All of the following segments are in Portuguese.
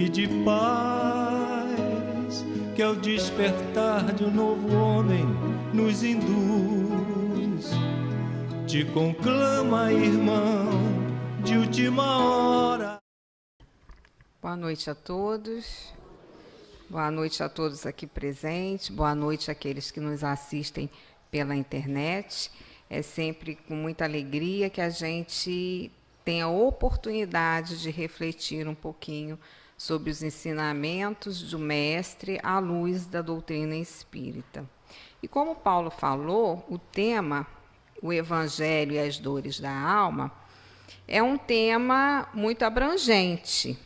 e de paz, que ao despertar de um novo homem nos induz. Te conclama, irmão, de última hora. Boa noite a todos. Boa noite a todos aqui presentes. Boa noite àqueles que nos assistem pela internet. É sempre com muita alegria que a gente tem a oportunidade de refletir um pouquinho sobre os ensinamentos do Mestre à luz da doutrina espírita. E como Paulo falou, o tema, o Evangelho e as dores da alma, é um tema muito abrangente.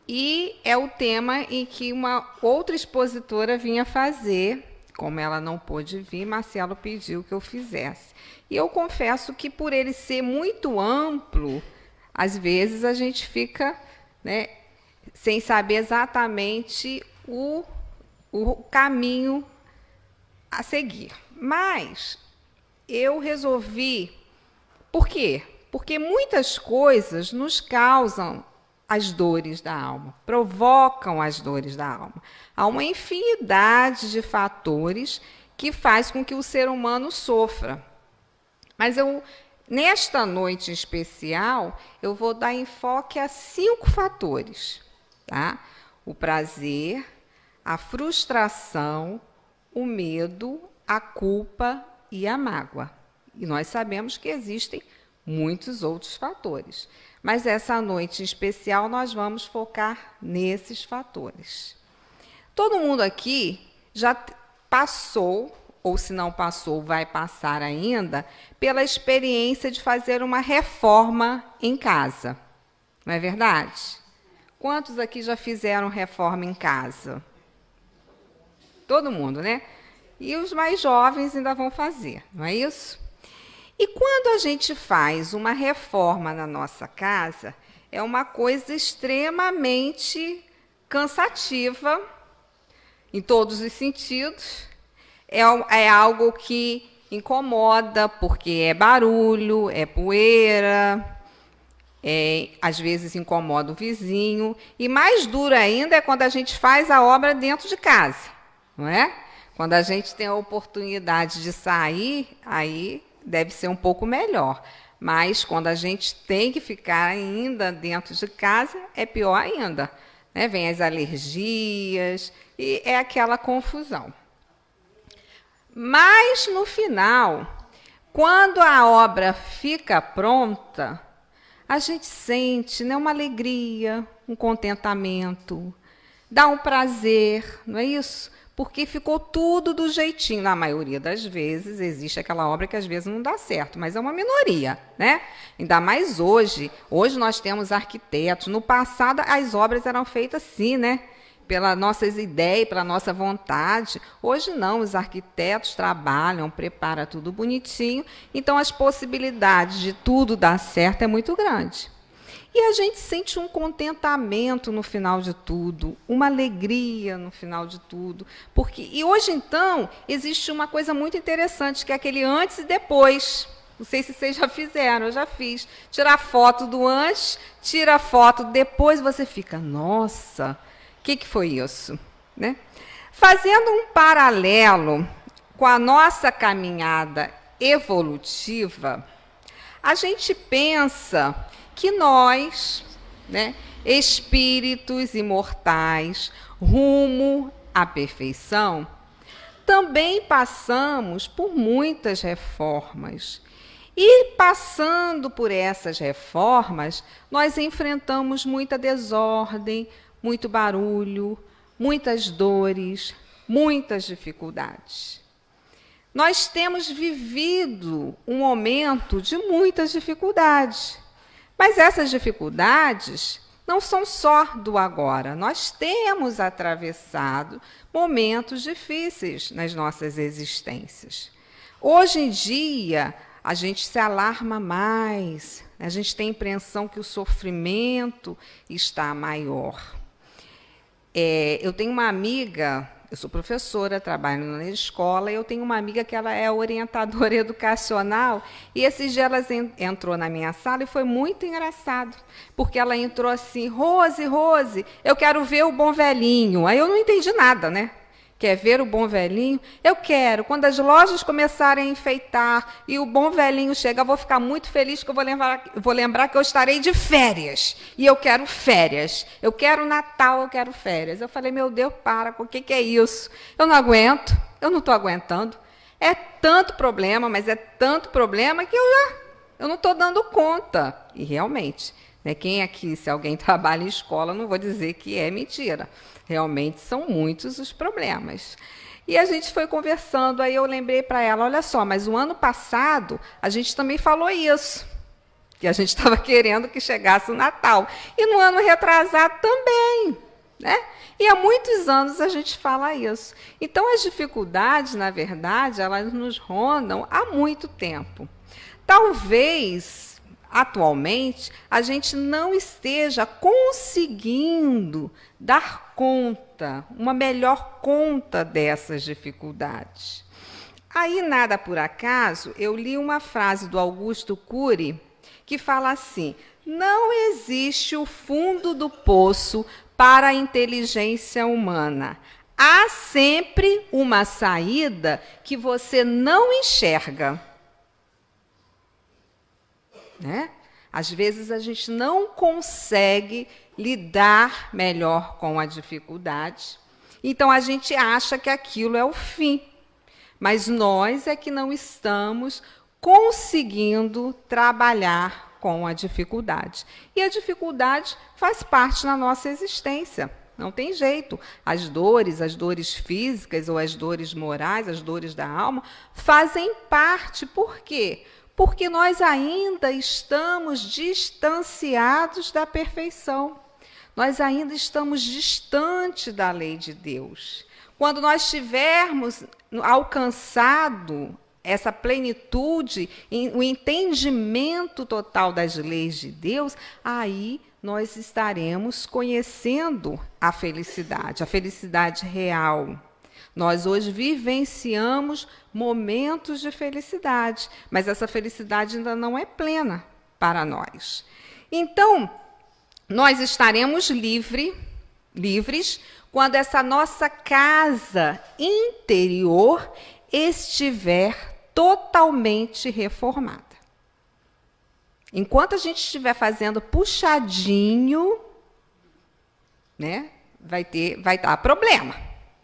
E é o tema em que uma outra expositora vinha fazer. Como ela não pôde vir, Marcelo pediu que eu fizesse. E eu confesso que, por ele ser muito amplo, às vezes a gente fica, né, sem saber exatamente o caminho a seguir. Mas eu resolvi. Por quê? Porque muitas coisas nos causam as dores da alma, provocam as dores da alma. Há uma infinidade de fatores que faz com que o ser humano sofra. Mas nesta noite especial, eu vou dar enfoque a 5 fatores, tá? O prazer, a frustração, o medo, a culpa e a mágoa. E nós sabemos que existem muitos outros fatores. Mas essa noite em especial nós vamos focar nesses fatores. Todo mundo aqui já passou, ou se não passou, vai passar ainda, pela experiência de fazer uma reforma em casa. Não é verdade? Quantos aqui já fizeram reforma em casa? Todo mundo, né? E os mais jovens ainda vão fazer, não é isso? E quando a gente faz uma reforma na nossa casa, é uma coisa extremamente cansativa, em todos os sentidos. É algo que incomoda, porque é barulho, é poeira, às vezes incomoda o vizinho. E mais duro ainda é quando a gente faz a obra dentro de casa, não é? Quando a gente tem a oportunidade de sair, aí deve ser um pouco melhor. Mas quando a gente tem que ficar ainda dentro de casa, é pior ainda, né? Vem as alergias e é aquela confusão. Mas, no final, quando a obra fica pronta, a gente sente, né, uma alegria, um contentamento, dá um prazer, não é isso? Porque ficou tudo do jeitinho. Na maioria das vezes, existe aquela obra que às vezes não dá certo, mas é uma minoria, né? Ainda mais hoje. Hoje nós temos arquitetos. No passado, as obras eram feitas assim, né? Pelas nossas ideias, pela nossa vontade. Hoje não, os arquitetos trabalham, preparam tudo bonitinho. Então, as possibilidades de tudo dar certo é muito grande. E a gente sente um contentamento no final de tudo, uma alegria no final de tudo. E hoje, então, existe uma coisa muito interessante, que é aquele antes e depois. Não sei se vocês já fizeram, eu já fiz. Tirar foto do antes, tira a foto depois, você fica, nossa, o que foi isso? Né? Fazendo um paralelo com a nossa caminhada evolutiva, a gente pensa que nós, né, espíritos imortais, rumo à perfeição, também passamos por muitas reformas. E, passando por essas reformas, nós enfrentamos muita desordem, muito barulho, muitas dores, muitas dificuldades. Nós temos vivido um momento de muitas dificuldades. Mas essas dificuldades não são só do agora. Nós temos atravessado momentos difíceis nas nossas existências. Hoje em dia, a gente se alarma mais, a gente tem a impressão que o sofrimento está maior. Eu tenho uma amiga, Eu sou professora, trabalho na escola, e eu tenho uma amiga que ela é orientadora educacional, e esses dias ela entrou na minha sala e foi muito engraçado, porque ela entrou assim: Rose, eu quero ver o bom velhinho. Aí eu não entendi nada, né? Quer ver o bom velhinho? Eu quero. Quando as lojas começarem a enfeitar e o bom velhinho chegar, eu vou ficar muito feliz, que eu vou lembrar que eu estarei de férias. E eu quero férias. Eu quero Natal, eu quero férias. Eu falei: meu Deus, para, o que é isso? Eu não aguento, eu não estou aguentando. É tanto problema, mas é tanto problema que eu não estou dando conta. E realmente, né, quem aqui, se alguém trabalha em escola, não vou dizer que é mentira. Realmente são muitos os problemas. E a gente foi conversando, aí eu lembrei para ela: olha só, mas o ano passado a gente também falou isso, que a gente estava querendo que chegasse o Natal. E no ano retrasado também, né? E há muitos anos a gente fala isso. Então, as dificuldades, na verdade, elas nos rondam há muito tempo. Talvez, atualmente, a gente não esteja conseguindo dar conta, uma melhor conta dessas dificuldades. Aí, nada por acaso, eu li uma frase do Augusto Cury que fala assim: não existe o fundo do poço para a inteligência humana. Há sempre uma saída que você não enxerga. Né? Às vezes a gente não consegue lidar melhor com a dificuldade, então a gente acha que aquilo é o fim, mas nós é que não estamos conseguindo trabalhar com a dificuldade. E a dificuldade faz parte da nossa existência, não tem jeito. As dores físicas ou as dores morais, as dores da alma, fazem parte. Por quê? Porque nós ainda estamos distanciados da perfeição. Nós ainda estamos distante da lei de Deus. Quando nós tivermos alcançado essa plenitude, o entendimento total das leis de Deus, aí nós estaremos conhecendo a felicidade real. Nós hoje vivenciamos momentos de felicidade, mas essa felicidade ainda não é plena para nós. Então, nós estaremos livres quando essa nossa casa interior estiver totalmente reformada. Enquanto a gente estiver fazendo puxadinho, né, vai dar problema.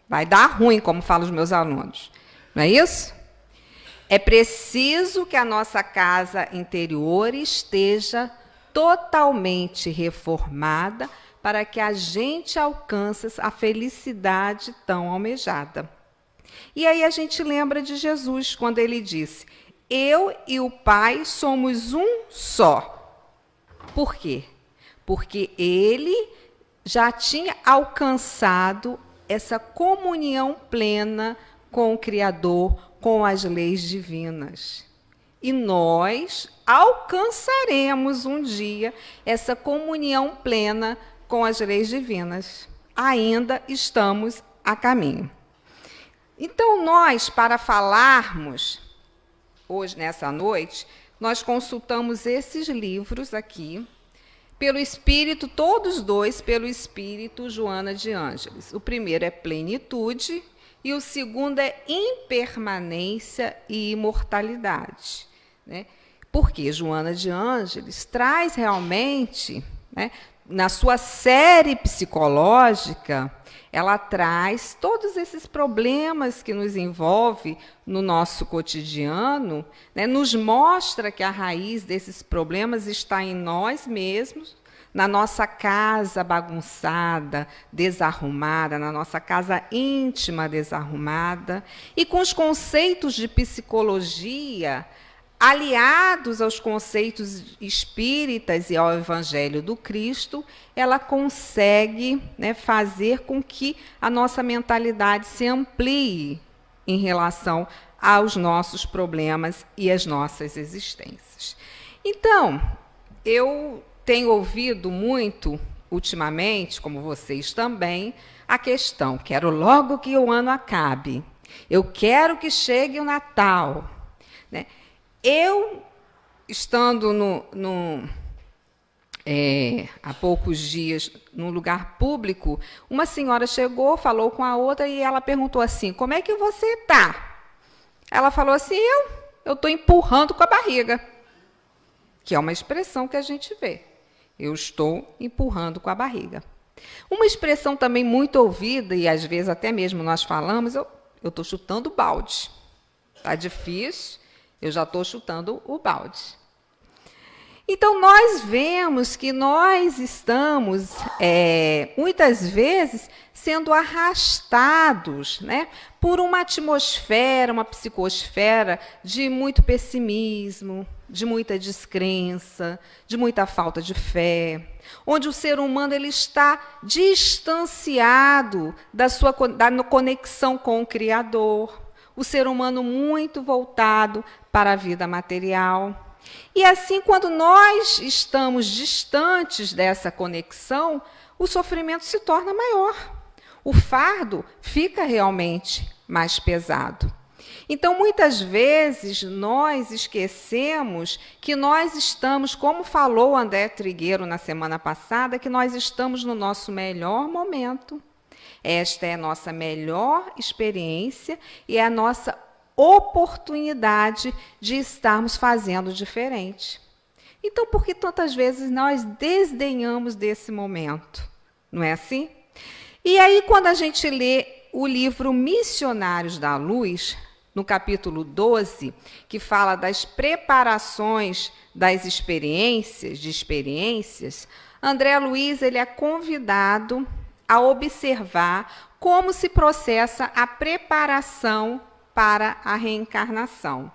Vai dar ruim, como falam os meus alunos. Não é isso? É preciso que a nossa casa interior esteja totalmente reformada para que a gente alcance a felicidade tão almejada. E aí a gente lembra de Jesus, quando ele disse: eu e o Pai somos um só. Por quê? Porque ele já tinha alcançado essa comunhão plena com o Criador, com as leis divinas. E nós alcançaremos um dia essa comunhão plena com as leis divinas. Ainda estamos a caminho. Então, nós, para falarmos hoje, nessa noite, nós consultamos esses livros aqui, pelo Espírito, todos dois, pelo Espírito Joana de Ângeles. O primeiro é Plenitude e o segundo é Impermanência e Imortalidade. Né? Porque Joana de Ângeles traz realmente, né, na sua série psicológica, ela traz todos esses problemas que nos envolvem no nosso cotidiano, né, nos mostra que a raiz desses problemas está em nós mesmos, na nossa casa bagunçada, desarrumada, na nossa casa íntima desarrumada, e com os conceitos de psicologia aliados aos conceitos espíritas e ao Evangelho do Cristo, ela consegue, né, fazer com que a nossa mentalidade se amplie em relação aos nossos problemas e às nossas existências. Então, eu tenho ouvido muito ultimamente, como vocês também, a questão, quero logo que o ano acabe, eu quero que chegue o Natal. Né? Eu, estando há poucos dias num lugar público, uma senhora chegou, falou com a outra e ela perguntou assim, como é que você está? Ela falou assim, eu estou empurrando com a barriga, que é uma expressão que a gente vê. Eu estou empurrando com a barriga. Uma expressão também muito ouvida, e às vezes até mesmo nós falamos, eu estou chutando o balde. Está difícil, eu já estou chutando o balde. Então, nós vemos que nós estamos, muitas vezes, sendo arrastados, né, por uma atmosfera, uma psicosfera de muito pessimismo, de muita descrença, de muita falta de fé, onde o ser humano ele está distanciado da conexão com o Criador, o ser humano muito voltado para a vida material. E assim, quando nós estamos distantes dessa conexão, o sofrimento se torna maior. O fardo fica realmente mais pesado. Então, muitas vezes, nós esquecemos que nós estamos, como falou André Trigueiro na semana passada, que nós estamos no nosso melhor momento. Esta é a nossa melhor experiência e é a nossa oportunidade de estarmos fazendo diferente. Então, por que tantas vezes nós desdenhamos desse momento? Não é assim? E aí, quando a gente lê o livro Missionários da Luz, no capítulo 12, que fala das preparações das experiências, André Luiz ele é convidado a observar como se processa a preparação para a reencarnação.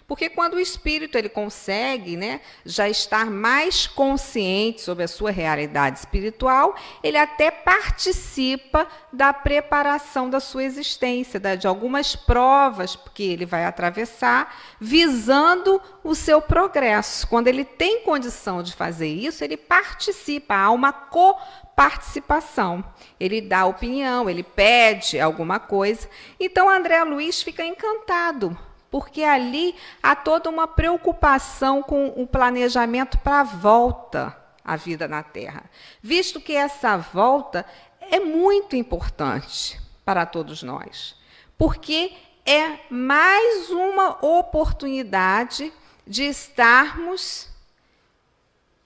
Porque quando o espírito ele consegue, né, já estar mais consciente sobre a sua realidade espiritual, ele até participa da preparação da sua existência, de algumas provas que ele vai atravessar, visando o seu progresso. Quando ele tem condição de fazer isso, ele participa, há uma coparticipação. Ele dá opinião, ele pede alguma coisa. Então, André Luiz fica encantado, porque ali há toda uma preocupação com o planejamento para a volta à vida na Terra, visto que essa volta é muito importante para todos nós, porque é mais uma oportunidade de estarmos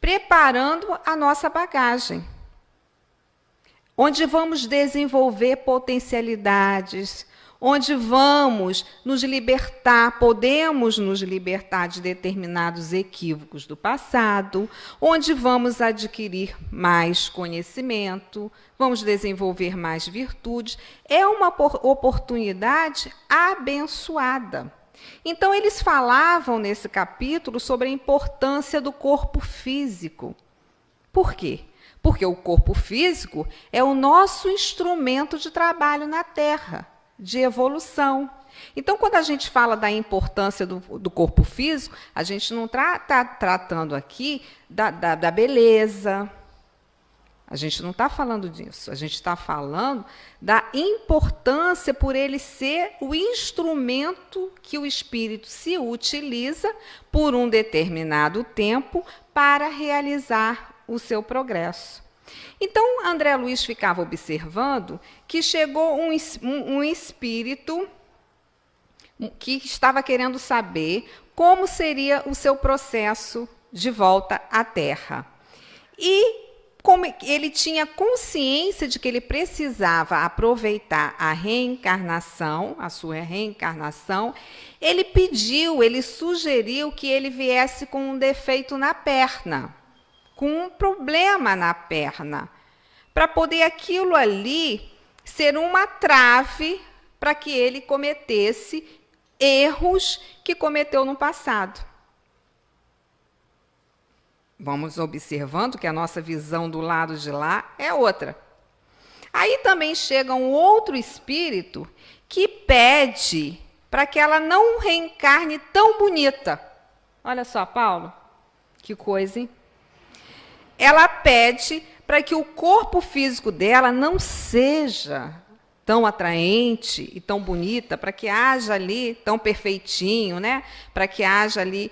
preparando a nossa bagagem, onde vamos desenvolver potencialidades, onde vamos nos libertar, podemos nos libertar de determinados equívocos do passado, onde vamos adquirir mais conhecimento, vamos desenvolver mais virtudes. É uma oportunidade abençoada. Então, eles falavam nesse capítulo sobre a importância do corpo físico. Por quê? Porque o corpo físico é o nosso instrumento de trabalho na Terra, de evolução. Então, quando a gente fala da importância do corpo físico, a gente não está tratando aqui da beleza, a gente não está falando disso, a gente está falando da importância por ele ser o instrumento que o espírito se utiliza por um determinado tempo para realizar o seu progresso. Então, André Luiz ficava observando que chegou um espírito que estava querendo saber como seria o seu processo de volta à Terra. E, como ele tinha consciência de que ele precisava aproveitar a reencarnação, a sua reencarnação, ele sugeriu que ele viesse com um defeito na perna, com um problema na perna, para poder aquilo ali ser uma trave para que ele cometesse erros que cometeu no passado. Vamos observando que a nossa visão do lado de lá é outra. Aí também chega um outro espírito que pede para que ela não reencarne tão bonita. Olha só, Paulo, que coisa, hein? Ela pede para que o corpo físico dela não seja tão atraente e tão bonita, para que haja ali tão perfeitinho, né? Para que haja ali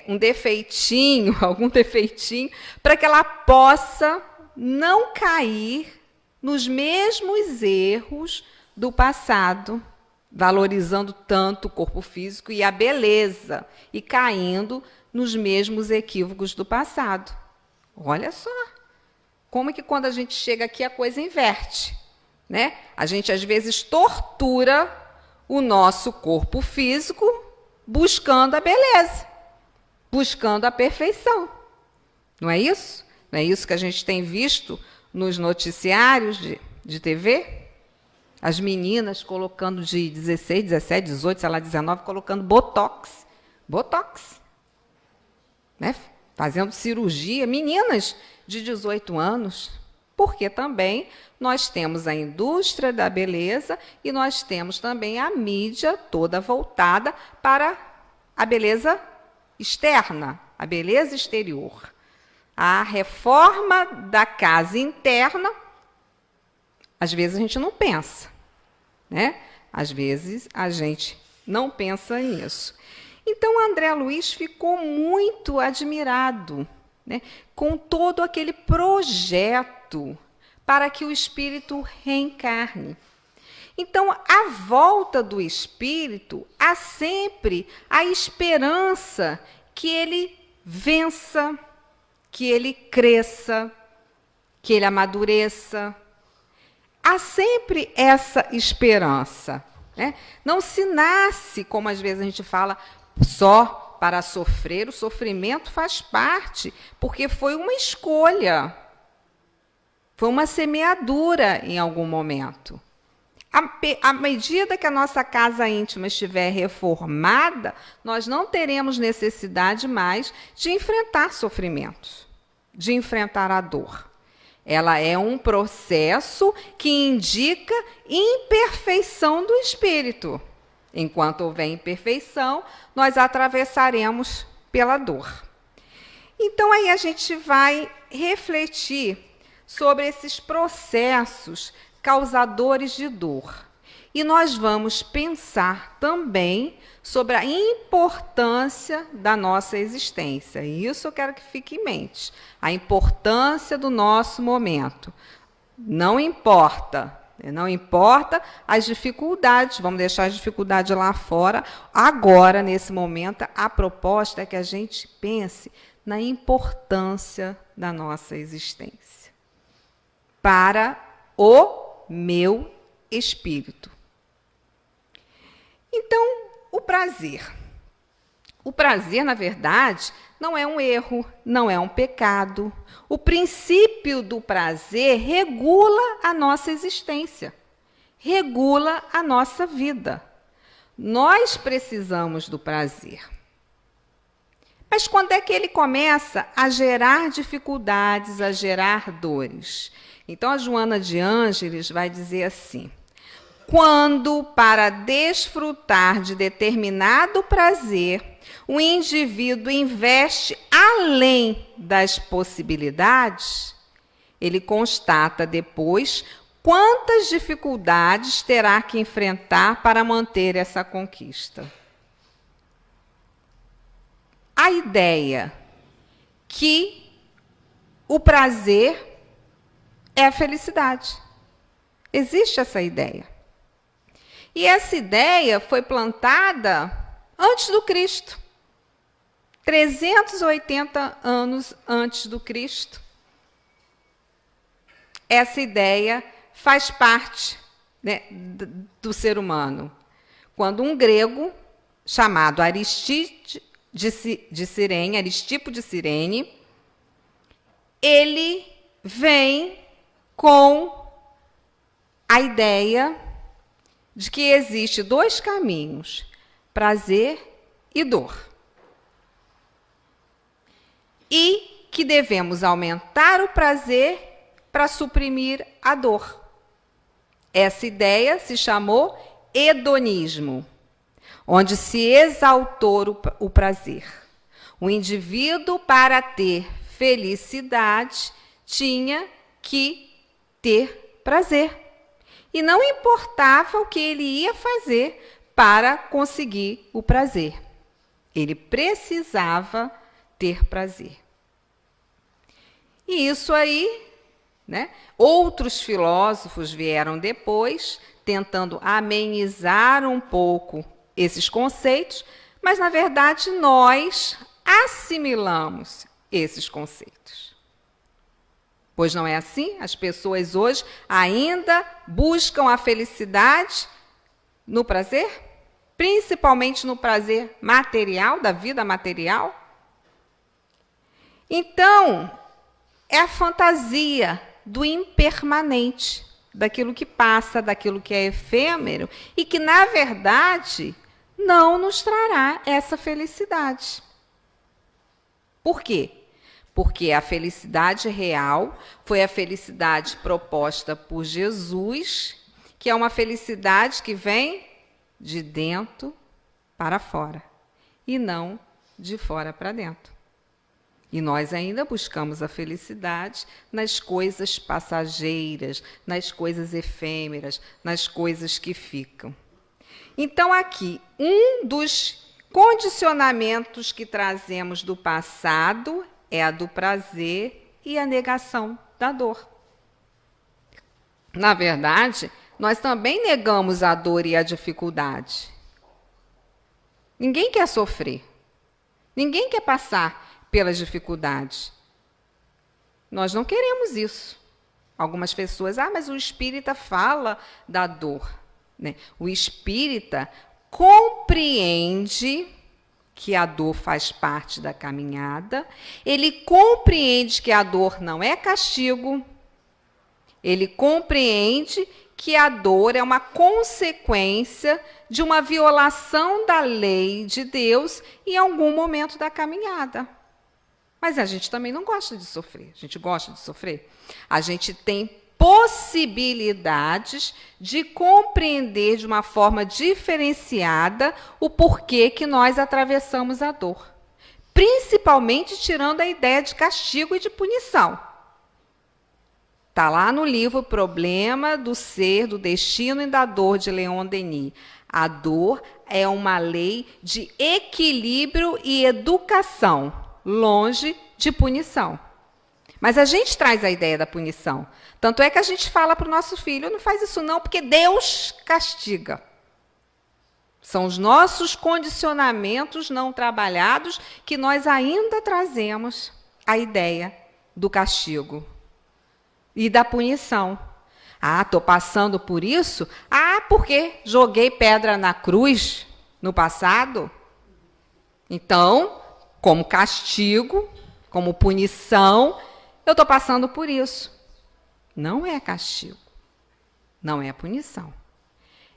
um defeitinho, algum defeitinho, para que ela possa não cair nos mesmos erros do passado, valorizando tanto o corpo físico e a beleza, e caindo nos mesmos equívocos do passado. Olha só, como é que quando a gente chega aqui a coisa inverte, né? A gente às vezes tortura o nosso corpo físico buscando a beleza, buscando a perfeição. Não é isso? Não é isso que a gente tem visto nos noticiários de TV? As meninas colocando de 16, 17, 18, sei lá, 19, colocando botox. Botox. Né? Fazendo cirurgia. Meninas de 18 anos. Porque também nós temos a indústria da beleza e nós temos também a mídia toda voltada para a beleza externa, a beleza exterior. A reforma da casa interna, às vezes a gente não pensa, né? Às vezes a gente não pensa nisso. Então, André Luiz ficou muito admirado, né, com todo aquele projeto para que o espírito reencarne. Então, à volta do espírito, há sempre a esperança que ele vença, que ele cresça, que ele amadureça. Há sempre essa esperança, né? Não se nasce, como às vezes a gente fala, só para sofrer. O sofrimento faz parte, porque foi uma escolha, foi uma semeadura em algum momento. À medida que a nossa casa íntima estiver reformada, nós não teremos necessidade mais de enfrentar sofrimentos, de enfrentar a dor. Ela é um processo que indica imperfeição do espírito. Enquanto houver imperfeição, nós atravessaremos pela dor. Então, aí a gente vai refletir sobre esses processos causadores de dor. E nós vamos pensar também sobre a importância da nossa existência. E isso eu quero que fique em mente. A importância do nosso momento. Não importa as dificuldades, vamos deixar as dificuldades lá fora. Agora, nesse momento, a proposta é que a gente pense na importância da nossa existência para o meu espírito. Então, o prazer. O prazer, na verdade, não é um erro, não é um pecado. O princípio do prazer regula a nossa existência, regula a nossa vida. Nós precisamos do prazer. Mas quando é que ele começa a gerar dificuldades, a gerar dores? Então, a Joana de Ângeles vai dizer assim: quando, para desfrutar de determinado prazer, o indivíduo investe além das possibilidades, ele constata depois quantas dificuldades terá que enfrentar para manter essa conquista. A ideia que o prazer é a felicidade. Existe essa ideia. E essa ideia foi plantada antes do Cristo. 380 anos antes do Cristo. Essa ideia faz parte, né, do ser humano. Quando um grego chamado Aristipo de Cirene, ele vem com a ideia de que existe dois caminhos, prazer e dor. E que devemos aumentar o prazer para suprimir a dor. Essa ideia se chamou hedonismo, onde se exaltou o prazer. O indivíduo, para ter felicidade, tinha que ter prazer. E não importava o que ele ia fazer para conseguir o prazer. Ele precisava ter prazer. E isso aí, outros filósofos vieram depois, tentando amenizar um pouco esses conceitos, mas, na verdade, nós assimilamos esses conceitos. Pois não é assim? As pessoas hoje ainda buscam a felicidade no prazer, principalmente no prazer material, da vida material. Então, é a fantasia do impermanente, daquilo que passa, daquilo que é efêmero e que, na verdade, não nos trará essa felicidade. Por quê? Porque a felicidade real foi a felicidade proposta por Jesus, que é uma felicidade que vem de dentro para fora e não de fora para dentro. E nós ainda buscamos a felicidade nas coisas passageiras, nas coisas efêmeras, nas coisas que ficam. Então, aqui, um dos condicionamentos que trazemos do passado é a do prazer e a negação da dor. Na verdade, nós também negamos a dor e a dificuldade. Ninguém quer sofrer. Ninguém quer passar pelas dificuldades. Nós não queremos isso. Algumas pessoas, mas o espírita fala da dor. O espírita compreende que a dor faz parte da caminhada, ele compreende que a dor não é castigo, ele compreende que a dor é uma consequência de uma violação da lei de Deus em algum momento da caminhada. Mas a gente também não gosta de sofrer. A gente gosta de sofrer. A gente tem possibilidades de compreender de uma forma diferenciada o porquê que nós atravessamos a dor. Principalmente tirando a ideia de castigo e de punição. Está lá no livro O Problema do Ser, do Destino e da Dor, de Leon Denis. A dor é uma lei de equilíbrio e educação, longe de punição. Mas a gente traz a ideia da punição. Tanto é que a gente fala para o nosso filho, não faz isso não, porque Deus castiga. São os nossos condicionamentos não trabalhados que nós ainda trazemos a ideia do castigo e da punição. Estou passando por isso? Porque joguei pedra na cruz no passado? Então, como castigo, como punição, eu estou passando por isso. Não é castigo, não é punição.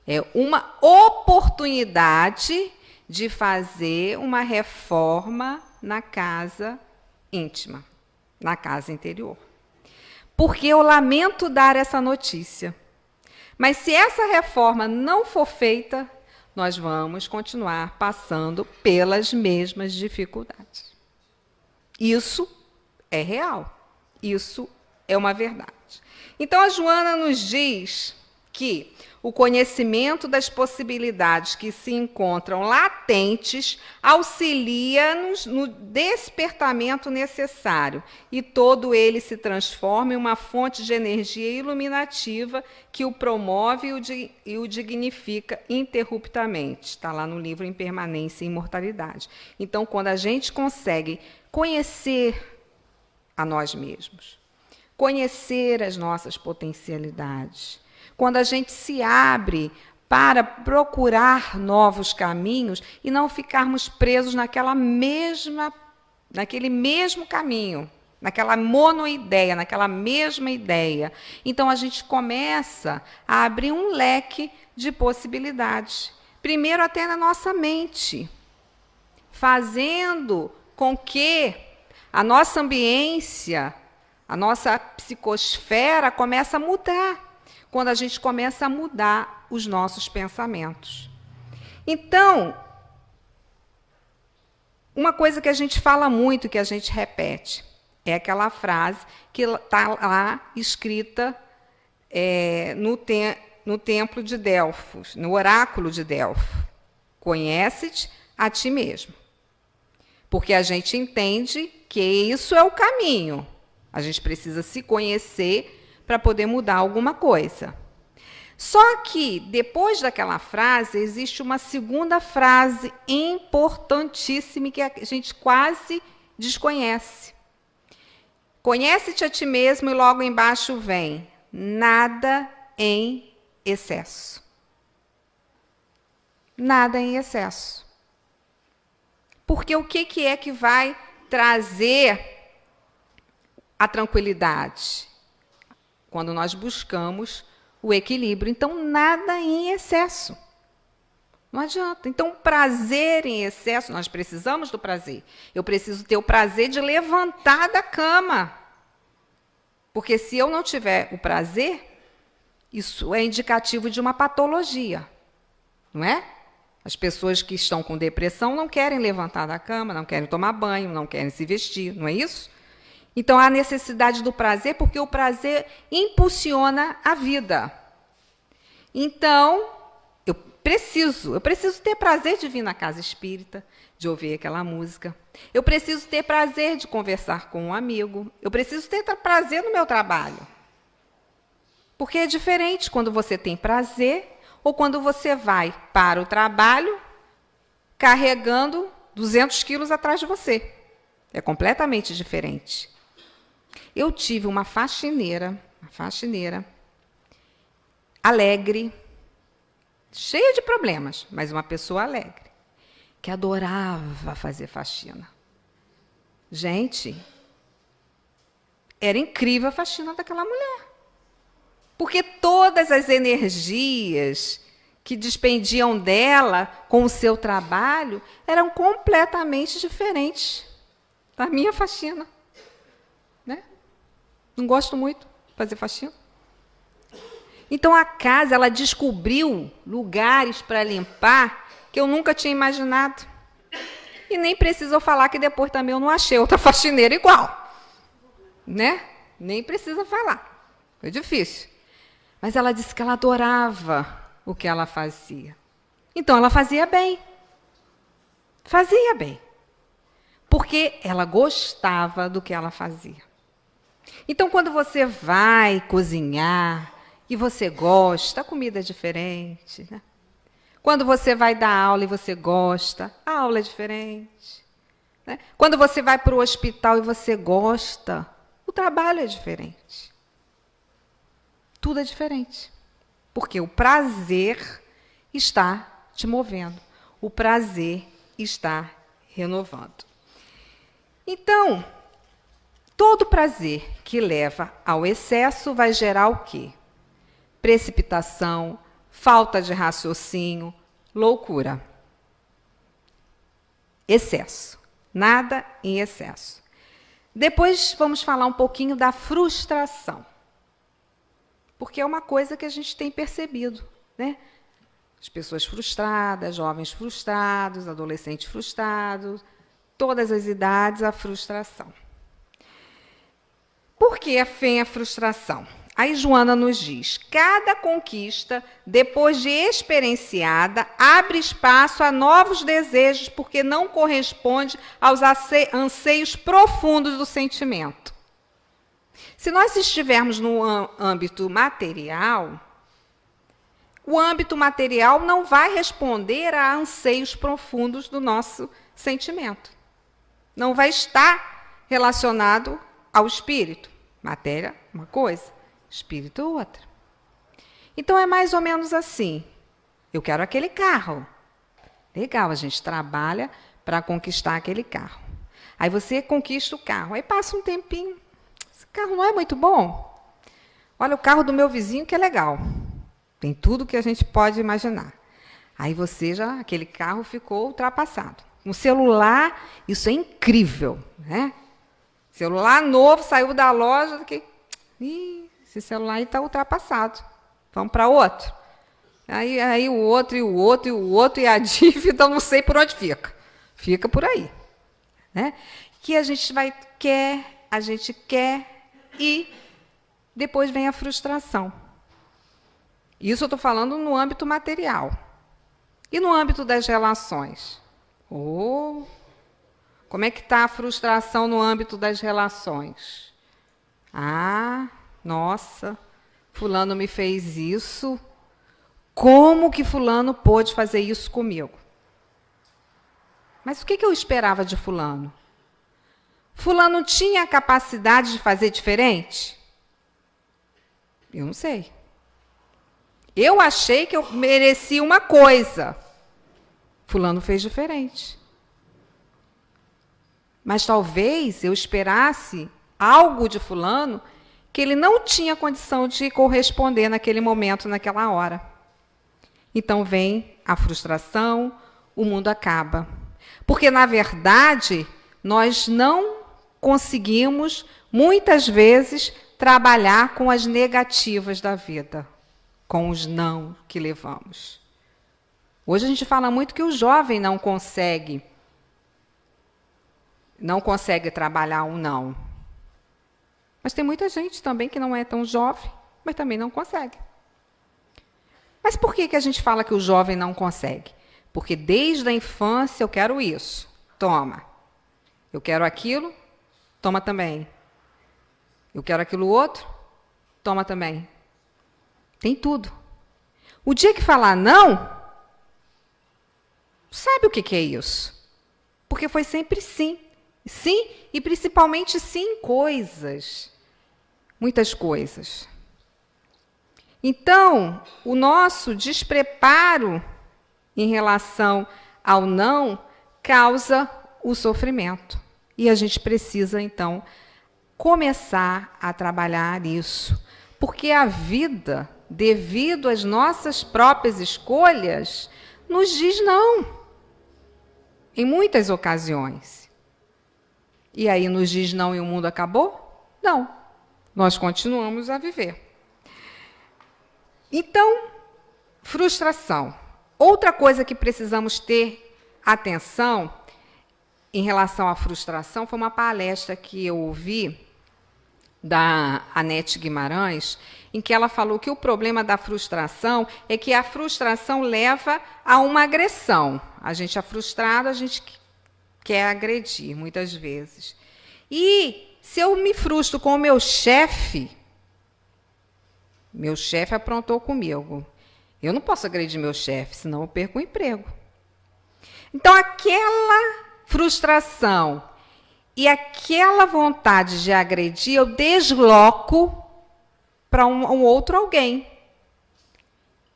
É uma oportunidade de fazer uma reforma na casa íntima, na casa interior. Porque eu lamento dar essa notícia. Mas se essa reforma não for feita, nós vamos continuar passando pelas mesmas dificuldades. Isso é real. Isso é uma verdade. Então, a Joana nos diz que o conhecimento das possibilidades que se encontram latentes auxilia-nos no despertamento necessário e todo ele se transforma em uma fonte de energia iluminativa que o promove e o dignifica interruptamente. Está lá no livro Impermanência e Imortalidade. Então, quando a gente consegue conhecer a nós mesmos, conhecer as nossas potencialidades, quando a gente se abre para procurar novos caminhos e não ficarmos presos naquele mesmo caminho, naquela monoideia, naquela mesma ideia. Então, a gente começa a abrir um leque de possibilidades. Primeiro, até na nossa mente, fazendo com que a nossa ambiência, a nossa psicosfera comece a mudar. Quando a gente começa a mudar os nossos pensamentos. Então, uma coisa que a gente fala muito, que a gente repete, É aquela frase que está lá escrita no templo de Delfos, no oráculo de Delfos. Conhece-te a ti mesmo. Porque a gente entende que isso é o caminho. A gente precisa se conhecer para poder mudar alguma coisa. Só que, depois daquela frase, existe uma segunda frase importantíssima que a gente quase desconhece. Conhece-te a ti mesmo e logo embaixo vem, nada em excesso. Nada em excesso. Porque o que é que vai trazer a tranquilidade? Quando nós buscamos o equilíbrio. Então, nada em excesso. Não adianta. Então, prazer em excesso, nós precisamos do prazer. Eu preciso ter o prazer de levantar da cama. Porque se eu não tiver o prazer, isso é indicativo de uma patologia. Não é? As pessoas que estão com depressão não querem levantar da cama, não querem tomar banho, não querem se vestir, não é isso? Então, há necessidade do prazer, porque o prazer impulsiona a vida. Então, eu preciso ter prazer de vir na casa espírita, de ouvir aquela música. Eu preciso ter prazer de conversar com um amigo. Eu preciso ter prazer no meu trabalho. Porque é diferente quando você tem prazer ou quando você vai para o trabalho carregando 200 quilos atrás de você. É completamente diferente. Eu tive uma faxineira alegre, cheia de problemas, mas uma pessoa alegre, que adorava fazer faxina. Gente, era incrível a faxina daquela mulher. Porque todas as energias que despendiam dela com o seu trabalho eram completamente diferentes da minha faxina. Né? Não gosto muito de fazer faxina. Então, a casa, ela descobriu lugares para limpar que eu nunca tinha imaginado. E nem preciso falar que depois também eu não achei outra faxineira igual. Né? Nem precisa falar. Foi difícil. Mas ela disse que ela adorava o que ela fazia. Então, ela fazia bem. Fazia bem. Porque ela gostava do que ela fazia. Então, quando você vai cozinhar e você gosta, a comida é diferente. Né? Quando você vai dar aula e você gosta, a aula é diferente. Né? Quando você vai para o hospital e você gosta, o trabalho é diferente. Tudo é diferente. Porque o prazer está te movendo. O prazer está renovando. Então, todo prazer que leva ao excesso vai gerar o quê? Precipitação, falta de raciocínio, loucura. Excesso. Nada em excesso. Depois vamos falar um pouquinho da frustração. Porque é uma coisa que a gente tem percebido, né? As pessoas frustradas, jovens frustrados, adolescentes frustrados, todas as idades, a frustração. Por que vem a frustração? Aí Joana nos diz, cada conquista, depois de experienciada, abre espaço a novos desejos, porque não corresponde aos anseios profundos do sentimento. Se nós estivermos no âmbito material, o âmbito material não vai responder a anseios profundos do nosso sentimento. Não vai estar relacionado ao espírito. Matéria, uma coisa, espírito, outra. Então, é mais ou menos assim. Eu quero aquele carro. Legal, a gente trabalha para conquistar aquele carro. Aí você conquista o carro. Aí passa um tempinho. Esse carro não é muito bom? Olha o carro do meu vizinho que é legal. Tem tudo que a gente pode imaginar. Aí você já, aquele carro ficou ultrapassado. Um celular, isso é incrível, né? Celular novo, saiu da loja, esse celular aí está ultrapassado. Vamos para outro. Aí o outro, e o outro, e o outro, e a dívida, eu não sei por onde fica. Fica por aí. Né? Que a gente quer a gente quer e depois vem a frustração. Isso eu estou falando no âmbito material. E no âmbito das relações? Como é que está a frustração no âmbito das relações? Nossa, fulano me fez isso. Como que fulano pôde fazer isso comigo? Mas o que eu esperava de fulano? Fulano tinha a capacidade de fazer diferente? Eu não sei. Eu achei que eu merecia uma coisa. Fulano fez diferente. Mas talvez eu esperasse algo de fulano que ele não tinha condição de corresponder naquele momento, naquela hora. Então vem a frustração, o mundo acaba. Porque, na verdade, nós não conseguimos, muitas vezes, trabalhar com as negativas da vida, com os não que levamos. Hoje a gente fala muito que o jovem não consegue trabalhar um não. Mas tem muita gente também que não é tão jovem, mas também não consegue. Mas por que a gente fala que o jovem não consegue? Porque desde a infância eu quero isso, toma. Eu quero aquilo, toma também. Eu quero aquilo outro, toma também. Tem tudo. O dia que falar não, sabe o que é isso? Porque foi sempre sim. Sim, e principalmente sim em coisas. Muitas coisas. Então, o nosso despreparo em relação ao não causa o sofrimento. E a gente precisa, então, começar a trabalhar isso. Porque a vida, devido às nossas próprias escolhas, nos diz não. Em muitas ocasiões. E aí nos diz não e o mundo acabou? Não. Nós continuamos a viver. Então, frustração. Outra coisa que precisamos ter atenção em relação à frustração foi uma palestra que eu ouvi da Anete Guimarães, em que ela falou que o problema da frustração é que a frustração leva a uma agressão. A gente é frustrado, a gente quer agredir, muitas vezes. E se eu me frustro com o meu chefe aprontou comigo. Eu não posso agredir meu chefe, senão eu perco o emprego. Então, aquela frustração e aquela vontade de agredir, eu desloco para um outro alguém.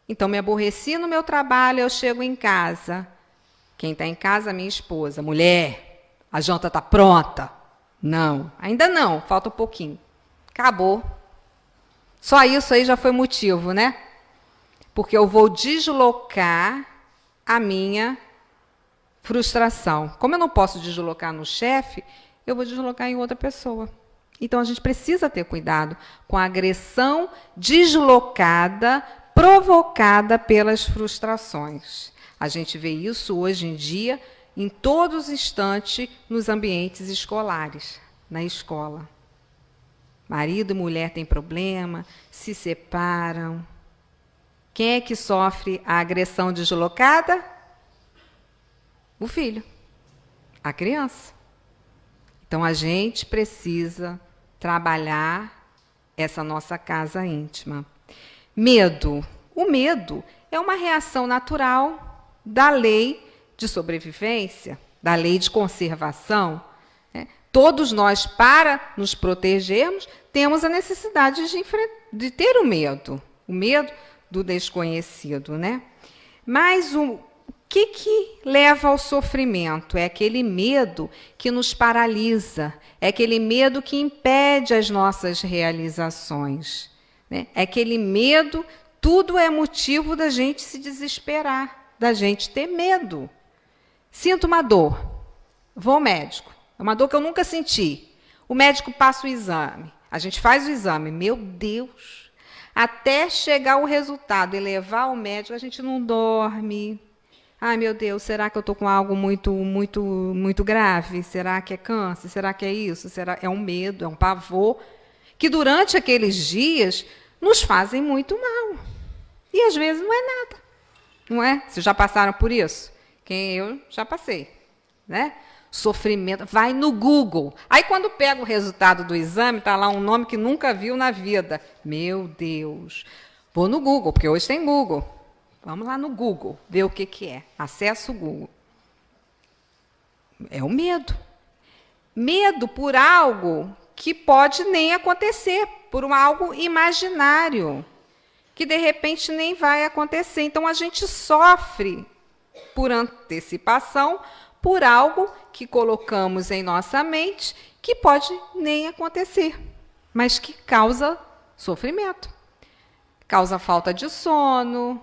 Então, me aborreci no meu trabalho, eu chego em casa. Quem está em casa, minha esposa. Mulher, a janta está pronta? Não, ainda não, falta um pouquinho. Acabou. Só isso aí já foi motivo, né? Porque eu vou deslocar a minha frustração. Como eu não posso deslocar no chefe, eu vou deslocar em outra pessoa. Então, a gente precisa ter cuidado com a agressão deslocada, provocada pelas frustrações. A gente vê isso hoje em dia, em todos os instantes, nos ambientes escolares, na escola. Marido e mulher têm problema, se separam. Quem é que sofre a agressão deslocada? O filho, a criança. Então, a gente precisa trabalhar essa nossa casa íntima. Medo. O medo é uma reação natural da lei de sobrevivência, da lei de conservação. Todos nós, para nos protegermos, temos a necessidade de ter o medo do desconhecido, né? Mas o que leva ao sofrimento? É aquele medo que nos paralisa, é aquele medo que impede as nossas realizações, né? É aquele medo, tudo é motivo da gente se desesperar, da gente ter medo. Sinto uma dor, vou ao médico. É uma dor que eu nunca senti. O médico passa o exame. A gente faz o exame. Meu Deus! Até chegar o resultado e levar ao médico, a gente não dorme. Ai, meu Deus, será que eu estou com algo muito grave? Será que é câncer? Será que é isso? É um medo, é um pavor, que durante aqueles dias nos fazem muito mal. E às vezes não é nada, não é? Vocês já passaram por isso? Eu já passei, né? Sofrimento, vai no Google. Aí quando pega o resultado do exame, está lá um nome que nunca viu na vida. Meu Deus. Vou no Google, porque hoje tem Google. Vamos lá no Google, ver o que é. Acessa o Google. É o medo. Medo por algo que pode nem acontecer, por algo imaginário, que de repente nem vai acontecer. Então a gente sofre por antecipação, por algo que colocamos em nossa mente que pode nem acontecer, mas que causa sofrimento. Causa falta de sono,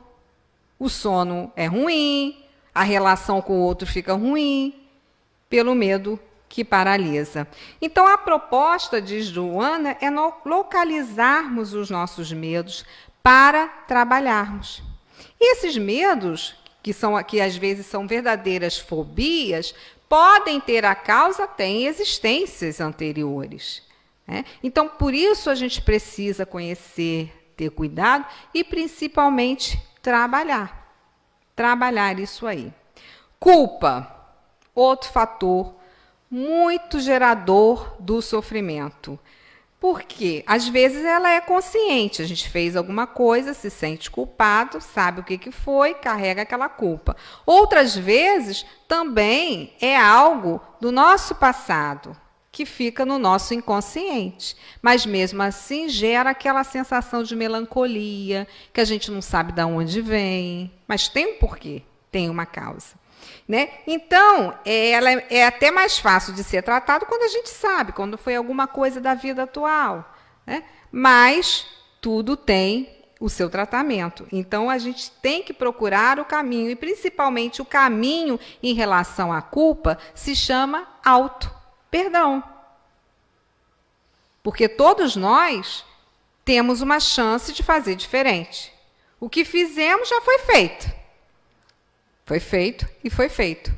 o sono é ruim, a relação com o outro fica ruim, pelo medo que paralisa. Então, a proposta de Joana é localizarmos os nossos medos para trabalharmos. E esses medos, que às vezes são verdadeiras fobias, podem ter a causa até em existências anteriores, né? Então, por isso a gente precisa conhecer, ter cuidado e, principalmente, trabalhar isso aí. Culpa, outro fator muito gerador do sofrimento. Porque, às vezes, ela é consciente, a gente fez alguma coisa, se sente culpado, sabe o que foi, carrega aquela culpa. Outras vezes, também é algo do nosso passado, que fica no nosso inconsciente. Mas, mesmo assim, gera aquela sensação de melancolia, que a gente não sabe de onde vem, mas tem um porquê, tem uma causa. Né? Então, ela é até mais fácil de ser tratado quando a gente sabe, quando foi alguma coisa da vida atual, né? Mas tudo tem o seu tratamento. Então, a gente tem que procurar o caminho, e principalmente o caminho em relação à culpa se chama auto-perdão. Porque todos nós temos uma chance de fazer diferente. O que fizemos já foi feito. Foi feito e foi feito.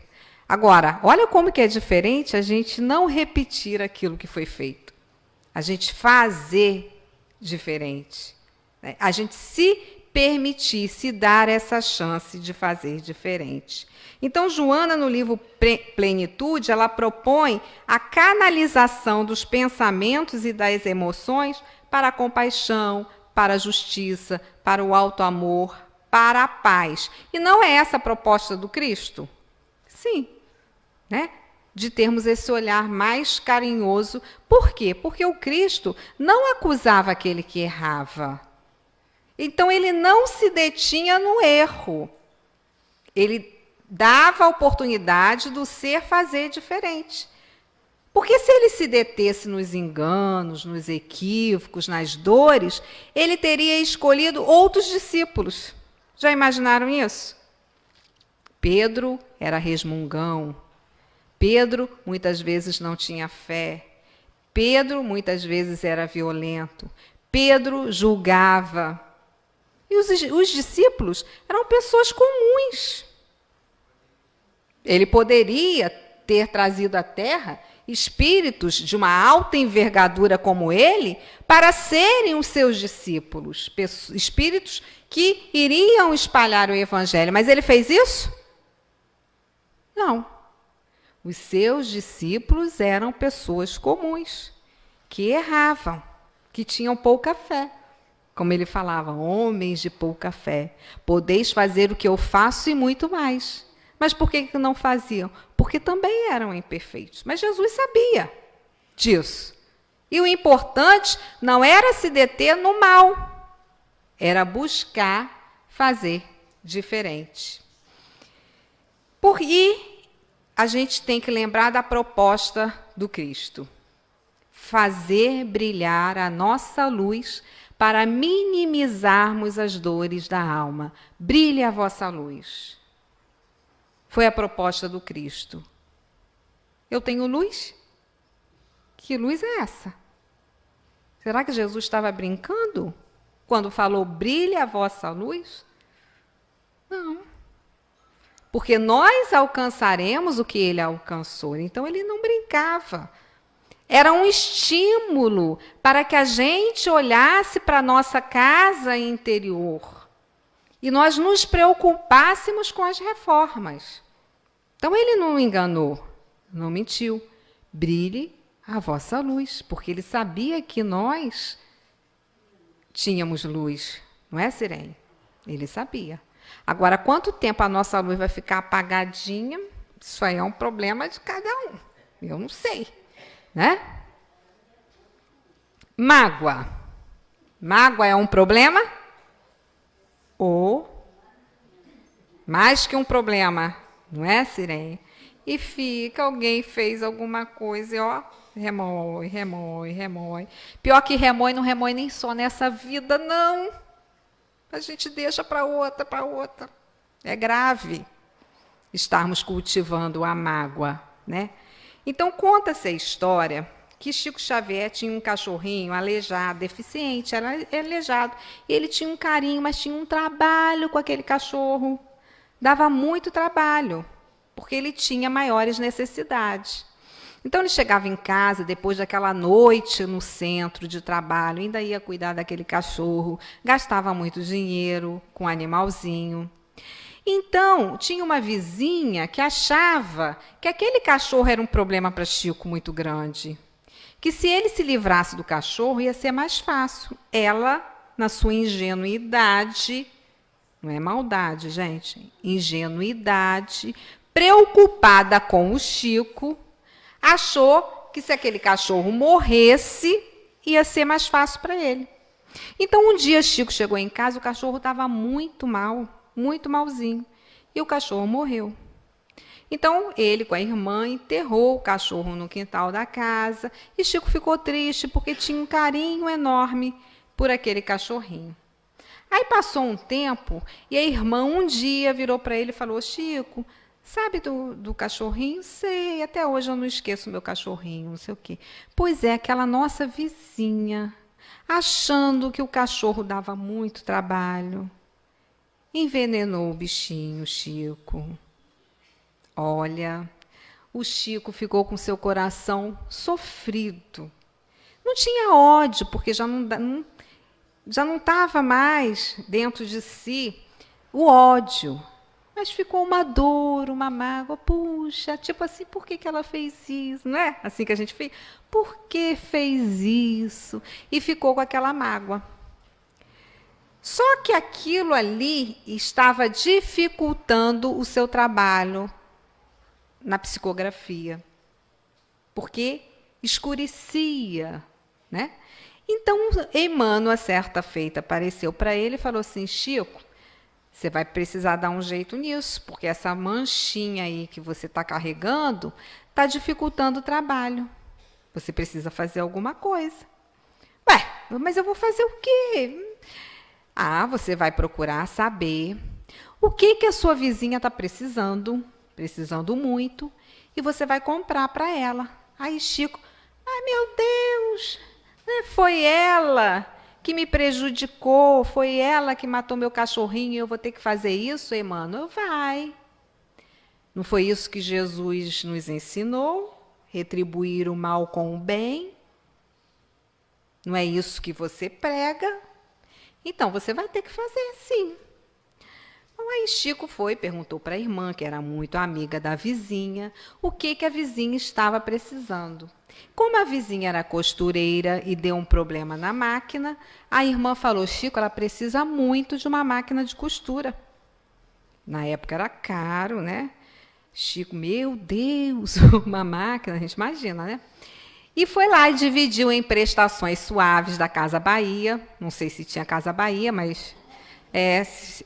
Agora, olha como que é diferente a gente não repetir aquilo que foi feito. A gente fazer diferente. Né? A gente se permitir, se dar essa chance de fazer diferente. Então, Joana, no livro Plenitude, ela propõe a canalização dos pensamentos e das emoções para a compaixão, para a justiça, para o auto-amor, para a paz. E não é essa a proposta do Cristo? Sim, né? De termos esse olhar mais carinhoso. Por quê? Porque o Cristo não acusava aquele que errava. Então, ele não se detinha no erro. Ele dava a oportunidade do ser fazer diferente. Porque se ele se detesse nos enganos, nos equívocos, nas dores, ele teria escolhido outros discípulos. Já imaginaram isso? Pedro era resmungão. Pedro muitas vezes não tinha fé. Pedro muitas vezes era violento. Pedro julgava. E os discípulos eram pessoas comuns. Ele poderia ter trazido à terra espíritos de uma alta envergadura como ele para serem os seus discípulos, espíritos que iriam espalhar o evangelho. Mas ele fez isso? Não. Os seus discípulos eram pessoas comuns, que erravam, que tinham pouca fé. Como ele falava, homens de pouca fé, podeis fazer o que eu faço e muito mais. Mas por que não faziam? Porque também eram imperfeitos. Mas Jesus sabia disso. E o importante não era se deter no mal, era buscar fazer diferente. E a gente tem que lembrar da proposta do Cristo. Fazer brilhar a nossa luz para minimizarmos as dores da alma. Brilhe a vossa luz. Foi a proposta do Cristo. Eu tenho luz? Que luz é essa? Será que Jesus estava brincando quando falou brilhe a vossa luz? Não. porque nós alcançaremos o que ele alcançou. Então, ele não brincava. Era um estímulo para que a gente olhasse para a nossa casa interior e nós nos preocupássemos com as reformas. Então, ele não enganou, não mentiu. Brilhe a vossa luz, porque ele sabia que nós tínhamos luz, não é, Sirene? Ele sabia. Agora, quanto tempo a nossa luz vai ficar apagadinha, isso aí é um problema de cada um. Eu não sei, né? Mágoa. Mágoa é um problema? Ou mais que um problema, não é, Sirene? E fica, alguém fez alguma coisa e, ó, remói, remói, remói. Pior que remói, não remói nem só nessa vida, não. A gente deixa para outra, para outra. É grave estarmos cultivando a mágoa, né? Então, conta-se a história que Chico Xavier tinha um cachorrinho aleijado, deficiente, era aleijado. E ele tinha um carinho, mas tinha um trabalho com aquele cachorro. Dava muito trabalho, porque ele tinha maiores necessidades. Então, ele chegava em casa, depois daquela noite no centro de trabalho, ainda ia cuidar daquele cachorro, gastava muito dinheiro com o animalzinho. Então, tinha uma vizinha que achava que aquele cachorro era um problema para Chico muito grande. Que se ele se livrasse do cachorro, ia ser mais fácil. Ela, na sua ingenuidade, não é maldade, gente, ingenuidade, preocupada com o Chico, achou que se aquele cachorro morresse, ia ser mais fácil para ele. Então, um dia, Chico chegou em casa, o cachorro estava muito mal, muito malzinho, e o cachorro morreu. Então, ele com a irmã enterrou o cachorro no quintal da casa, e Chico ficou triste, porque tinha um carinho enorme por aquele cachorrinho. Aí passou um tempo, e a irmã um dia virou para ele e falou: Chico, sabe do cachorrinho? Sei, até hoje eu não esqueço o meu cachorrinho, não sei o quê. Pois é, aquela nossa vizinha, achando que o cachorro dava muito trabalho, envenenou o bichinho, Chico. Olha, o Chico ficou com seu coração sofrido. Não tinha ódio, porque já não estava mais dentro de si o ódio. Mas ficou uma dor, uma mágoa. Puxa, tipo assim, por que ela fez isso? Não é assim que a gente fez? Por que fez isso? E ficou com aquela mágoa. Só que aquilo ali estava dificultando o seu trabalho na psicografia, porque escurecia, né? Então, Emmanuel, a certa feita, apareceu para ele e falou assim: Chico, você vai precisar dar um jeito nisso, porque essa manchinha aí que você está carregando está dificultando o trabalho. Você precisa fazer alguma coisa. Ué, mas eu vou fazer o quê? Ah, você vai procurar saber o que a sua vizinha está precisando muito, e você vai comprar para ela. Aí Chico: ai, meu Deus, foi ela que me prejudicou, foi ela que matou meu cachorrinho, e eu vou ter que fazer isso, Emmanuel? Vai. Não foi isso que Jesus nos ensinou? Retribuir o mal com o bem? Não é isso que você prega? Então, você vai ter que fazer, sim. Então, aí Chico perguntou para a irmã, que era muito amiga da vizinha, o que a vizinha estava precisando. Como a vizinha era costureira e deu um problema na máquina, a irmã falou: Chico, ela precisa muito de uma máquina de costura. Na época era caro, né? Chico, meu Deus, uma máquina, a gente imagina, né? E foi lá e dividiu em prestações suaves da Casa Bahia. Não sei se tinha Casa Bahia, mas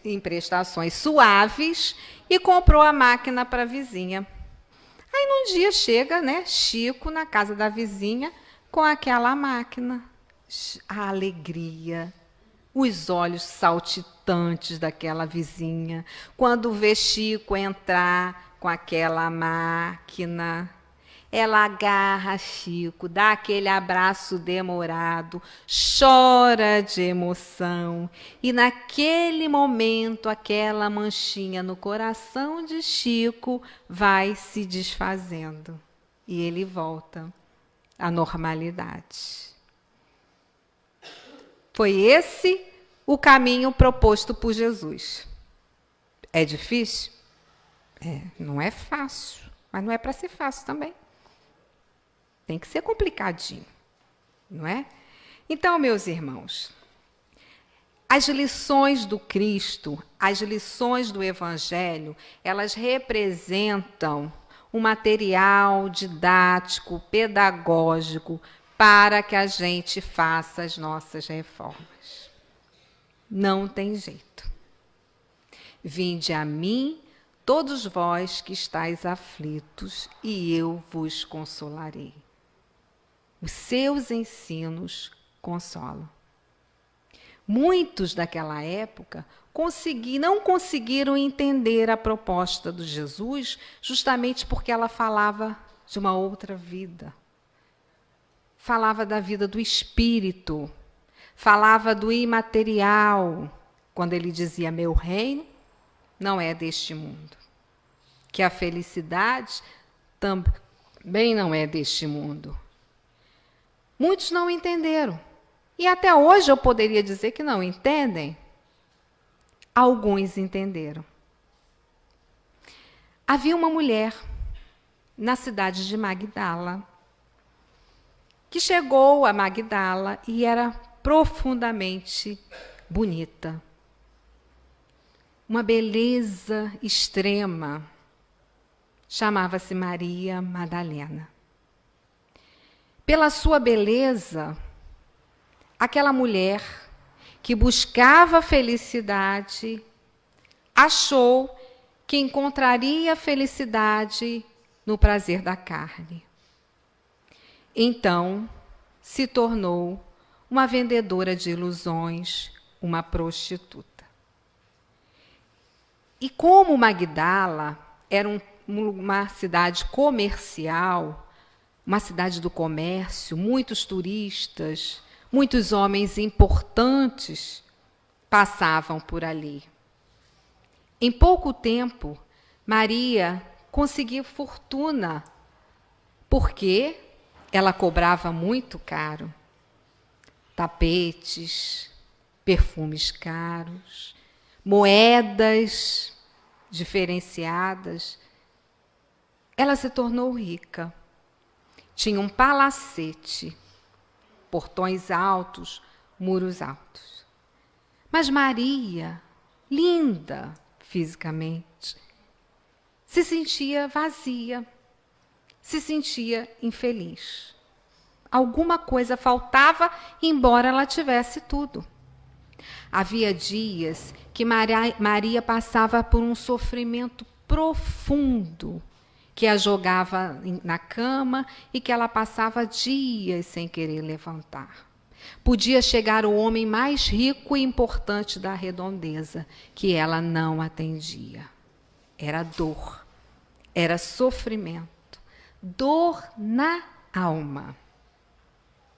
em prestações suaves, e comprou a máquina para a vizinha. Aí, num dia, chega, né, Chico na casa da vizinha com aquela máquina. A alegria, os olhos saltitantes daquela vizinha, quando vê Chico entrar com aquela máquina. Ela agarra Chico, dá aquele abraço demorado, chora de emoção. E naquele momento, aquela manchinha no coração de Chico vai se desfazendo. E ele volta à normalidade. Foi esse o caminho proposto por Jesus. É difícil? Não é fácil, mas não é para ser fácil também. Tem que ser complicadinho, não é? Então, meus irmãos, as lições do Cristo, as lições do Evangelho, elas representam um material didático, pedagógico, para que a gente faça as nossas reformas. Não tem jeito. Vinde a mim, todos vós que estáis aflitos, e eu vos consolarei. Os seus ensinos consolam. Muitos daquela época não conseguiram entender a proposta de Jesus, justamente porque ela falava de uma outra vida. Falava da vida do espírito, falava do imaterial, quando ele dizia: meu reino não é deste mundo. Que a felicidade também não é deste mundo. Muitos não entenderam. E até hoje eu poderia dizer que não entendem. Alguns entenderam. Havia uma mulher na cidade de Magdala que chegou a Magdala e era profundamente bonita. Uma beleza extrema. Chamava-se Maria Madalena. Pela sua beleza, aquela mulher que buscava felicidade achou que encontraria felicidade no prazer da carne. Então, se tornou uma vendedora de ilusões, uma prostituta. E como Magdala era uma cidade comercial, uma cidade do comércio, muitos turistas, muitos homens importantes passavam por ali. Em pouco tempo, Maria conseguiu fortuna, porque ela cobrava muito caro. Tapetes, perfumes caros, moedas diferenciadas. Ela se tornou rica. Tinha um palacete, portões altos, muros altos. Mas Maria, linda fisicamente, se sentia vazia, se sentia infeliz. Alguma coisa faltava, embora ela tivesse tudo. Havia dias que Maria passava por um sofrimento profundo, que a jogava na cama e que ela passava dias sem querer levantar. Podia chegar o homem mais rico e importante da redondeza, que ela não atendia. Era dor, era sofrimento, dor na alma.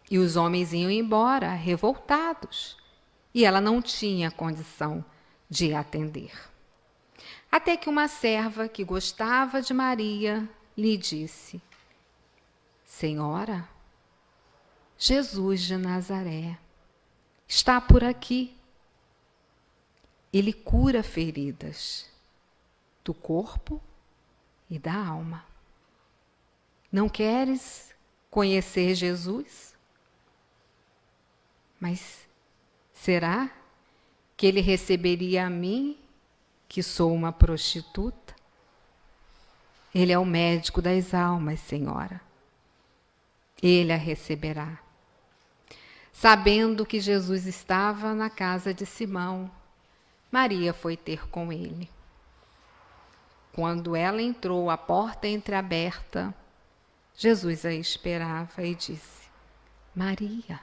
E os homens iam embora, revoltados, e ela não tinha condição de atender. Até que uma serva que gostava de Maria lhe disse: Senhora, Jesus de Nazaré está por aqui. Ele cura feridas do corpo e da alma. Não queres conhecer Jesus? Mas será que ele receberia a mim, que sou uma prostituta? Ele é o médico das almas, Senhora. Ele a receberá. Sabendo que Jesus estava na casa de Simão, Maria foi ter com ele. Quando ela entrou, a porta entreaberta, Jesus a esperava e disse: Maria,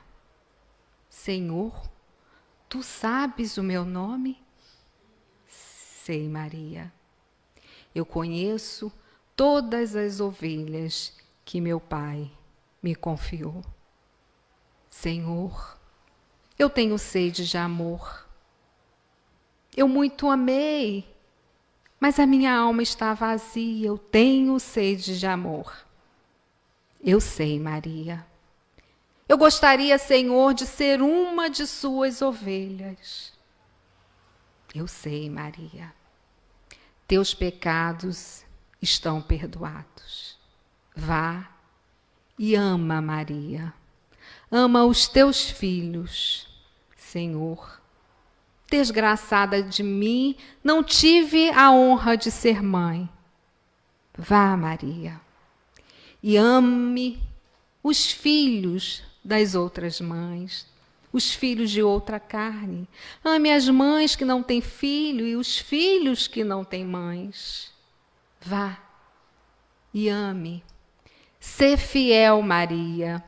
Senhor, tu sabes o meu nome? Sei, Maria. Eu conheço todas as ovelhas que meu Pai me confiou. Senhor, eu tenho sede de amor. Eu muito amei, mas a minha alma está vazia. Eu tenho sede de amor. Eu sei, Maria. Eu gostaria, Senhor, de ser uma de suas ovelhas. Eu sei, Maria. Teus pecados estão perdoados. Vá e ama, Maria. Ama os teus filhos, Senhor. Desgraçada de mim, não tive a honra de ser mãe. Vá, Maria, e ame os filhos das outras mães, os filhos de outra carne. Ame as mães que não têm filho e os filhos que não têm mães. Vá e ame. Sê fiel, Maria,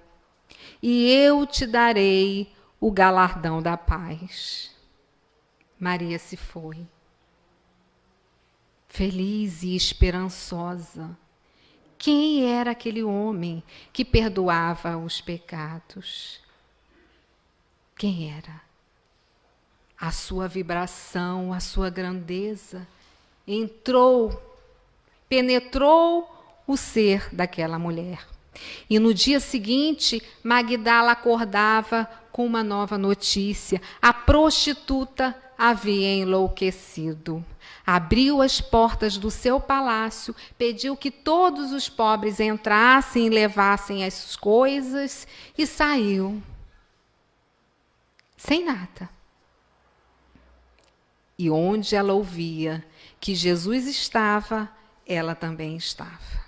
e eu te darei o galardão da paz. Maria se foi, feliz e esperançosa. Quem era aquele homem que perdoava os pecados? Quem era? A sua vibração, a sua grandeza penetrou o ser daquela mulher. E no dia seguinte, Magdala acordava com uma nova notícia. A prostituta havia enlouquecido. Abriu as portas do seu palácio, pediu que todos os pobres entrassem e levassem as coisas e saiu. Sem nada. E onde ela ouvia que Jesus estava, ela também estava.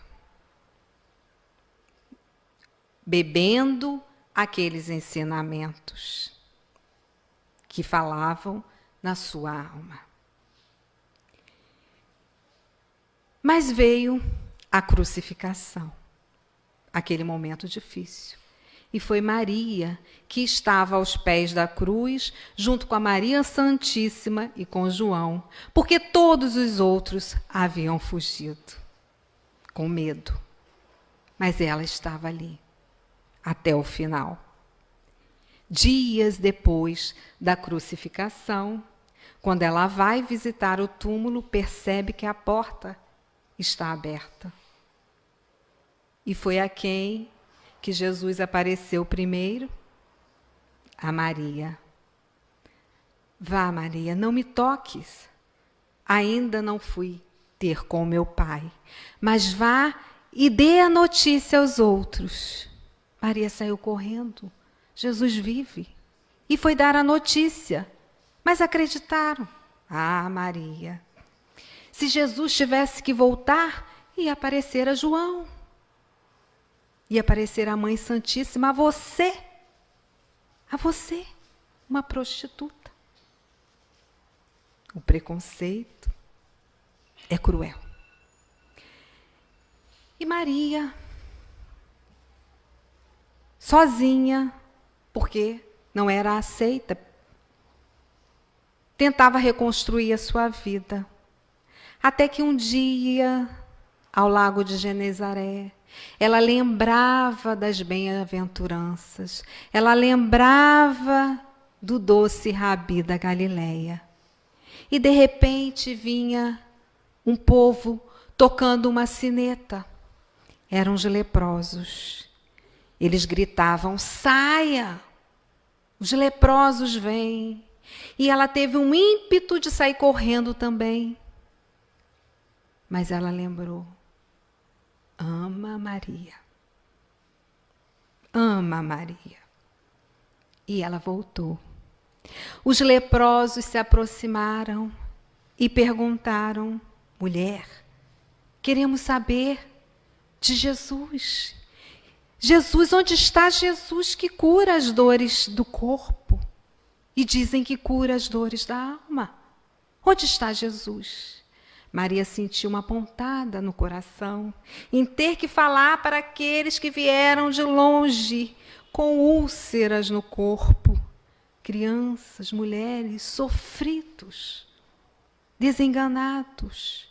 Bebendo aqueles ensinamentos que falavam na sua alma. Mas veio a crucificação, aquele momento difícil. E foi Maria que estava aos pés da cruz, junto com a Maria Santíssima e com João, porque todos os outros haviam fugido, com medo. Mas ela estava ali, até o final. Dias depois da crucificação, quando ela vai visitar o túmulo, percebe que a porta está aberta. E foi a quem que Jesus apareceu primeiro? A Maria. Vá, Maria, não me toques. Ainda não fui ter com meu Pai. Mas vá e dê a notícia aos outros. Maria saiu correndo. Jesus vive. E foi dar a notícia. Mas acreditaram. Ah, Maria. Se Jesus tivesse que voltar, ia aparecer a João. Ia aparecer a Mãe Santíssima, a você, uma prostituta. O preconceito é cruel. E Maria, sozinha, porque não era aceita, tentava reconstruir a sua vida. Até que um dia, ao lago de Genezaré, ela lembrava das bem-aventuranças, ela lembrava do doce Rabi da Galileia. E de repente vinha um povo tocando uma sineta. Eram os leprosos. Eles gritavam, saia! Os leprosos vêm. E ela teve um ímpeto de sair correndo também. Mas ela lembrou. Ama Maria. Ama Maria. E ela voltou. Os leprosos se aproximaram e perguntaram, mulher, queremos saber de Jesus. Jesus, onde está Jesus que cura as dores do corpo? E dizem que cura as dores da alma. Onde está Jesus? Maria sentiu uma pontada no coração em ter que falar para aqueles que vieram de longe com úlceras no corpo, crianças, mulheres, sofridos, desenganados,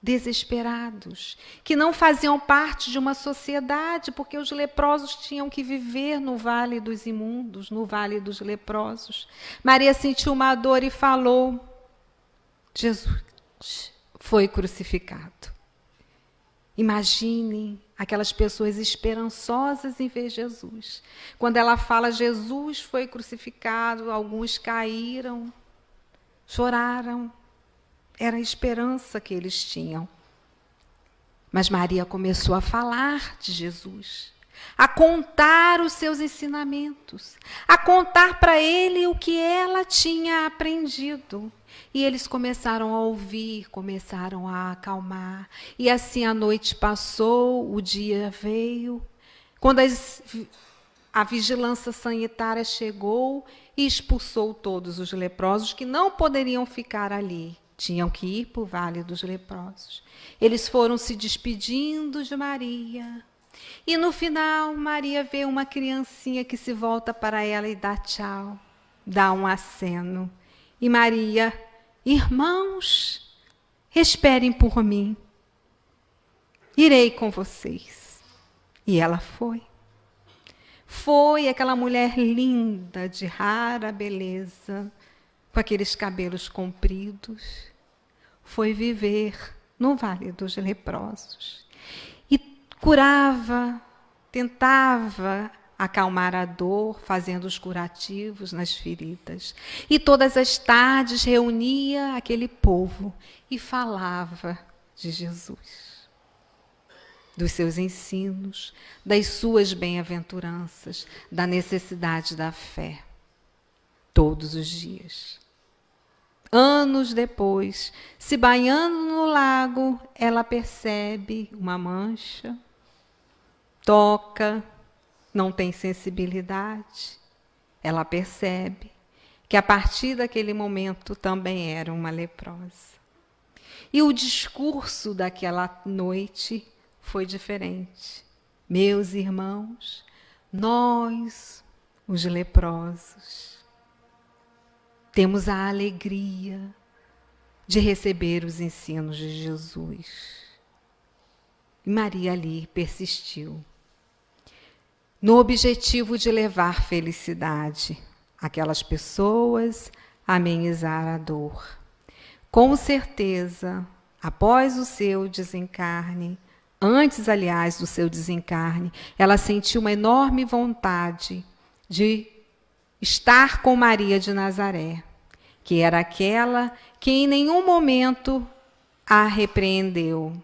desesperados, que não faziam parte de uma sociedade, porque os leprosos tinham que viver no vale dos imundos, no vale dos leprosos. Maria sentiu uma dor e falou: Jesus foi crucificado. Imaginem aquelas pessoas esperançosas em ver Jesus. Quando ela fala Jesus foi crucificado, alguns caíram, choraram. Era a esperança que eles tinham. Mas Maria começou a falar de Jesus, a contar os seus ensinamentos, a contar para ele o que ela tinha aprendido. E eles começaram a ouvir, começaram a acalmar. E assim a noite passou, o dia veio. Quando a vigilância sanitária chegou e expulsou todos os leprosos que não poderiam ficar ali. Tinham que ir para o Vale dos Leprosos. Eles foram se despedindo de Maria. E no final, Maria vê uma criancinha que se volta para ela e dá tchau, dá um aceno. E Maria: irmãos, esperem por mim. Irei com vocês. E ela foi. Foi aquela mulher linda, de rara beleza, com aqueles cabelos compridos, foi viver no Vale dos Leprosos. E curava, tentava acalmar a dor, fazendo os curativos nas feridas. E todas as tardes reunia aquele povo e falava de Jesus, dos seus ensinos, das suas bem-aventuranças, da necessidade da fé, todos os dias. Anos depois, se banhando no lago, ela percebe uma mancha, toca, não tem sensibilidade. Ela percebe que a partir daquele momento também era uma leprosa. E o discurso daquela noite foi diferente. Meus irmãos, nós, os leprosos, temos a alegria de receber os ensinos de Jesus. E Maria ali persistiu, no objetivo de levar felicidade àquelas pessoas, amenizar a dor. Com certeza, após o seu desencarne, antes, aliás, do seu desencarne, ela sentiu uma enorme vontade de estar com Maria de Nazaré, que era aquela que em nenhum momento a repreendeu.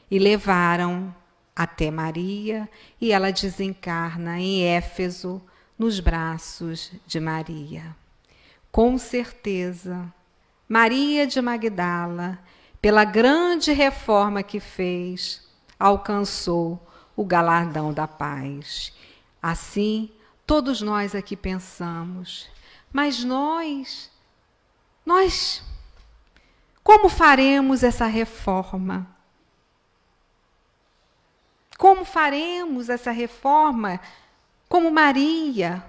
E levaram até Maria e ela desencarna em Éfeso, nos braços de Maria. Com certeza, Maria de Magdala, pela grande reforma que fez, alcançou o galardão da paz. Assim, todos nós aqui pensamos, mas nós, como faremos essa reforma? Como faremos essa reforma? Como Maria,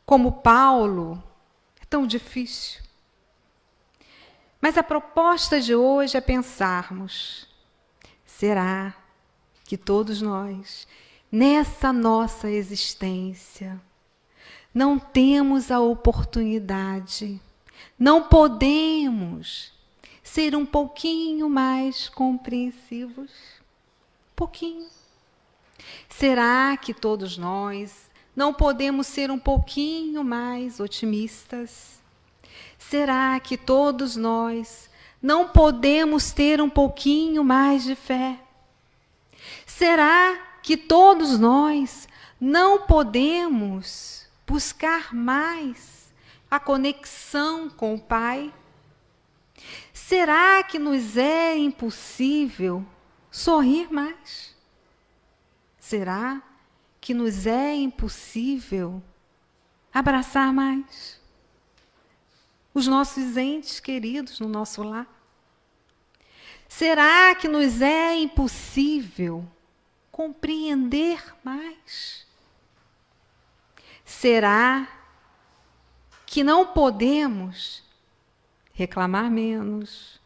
como Paulo? É tão difícil. Mas a proposta de hoje é pensarmos, será que todos nós, nessa nossa existência, não temos a oportunidade, não podemos ser um pouquinho mais compreensivos? Pouquinho. Será que todos nós não podemos ser um pouquinho mais otimistas? Será que todos nós não podemos ter um pouquinho mais de fé? Será que todos nós não podemos buscar mais a conexão com o Pai? Será que nos é impossível sorrir mais? Será que nos é impossível abraçar mais os nossos entes queridos no nosso lar? Será que nos é impossível compreender mais? Será que não podemos reclamar menos,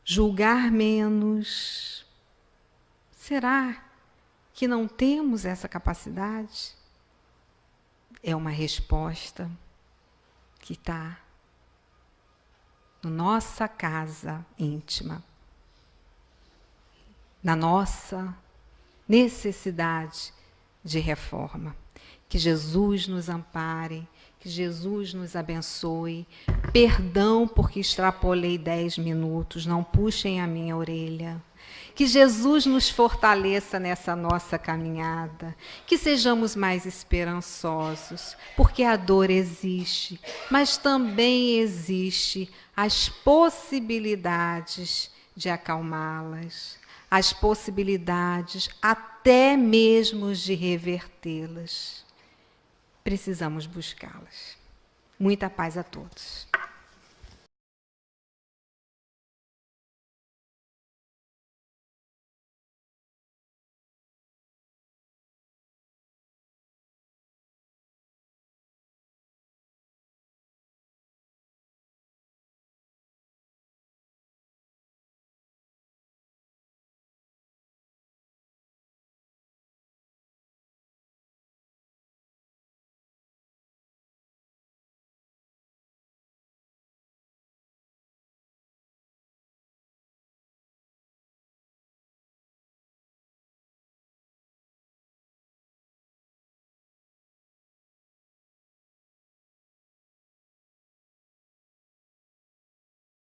julgar menos. Será que não temos essa capacidade? É uma resposta que está na nossa casa íntima, na nossa necessidade de reforma. Que Jesus nos ampare, que Jesus nos abençoe. Perdão porque extrapolei 10 minutos, não puxem a minha orelha. Que Jesus nos fortaleça nessa nossa caminhada, que sejamos mais esperançosos, porque a dor existe, mas também existe as possibilidades de acalmá-las, as possibilidades até mesmo de revertê-las. Precisamos buscá-las. Muita paz a todos.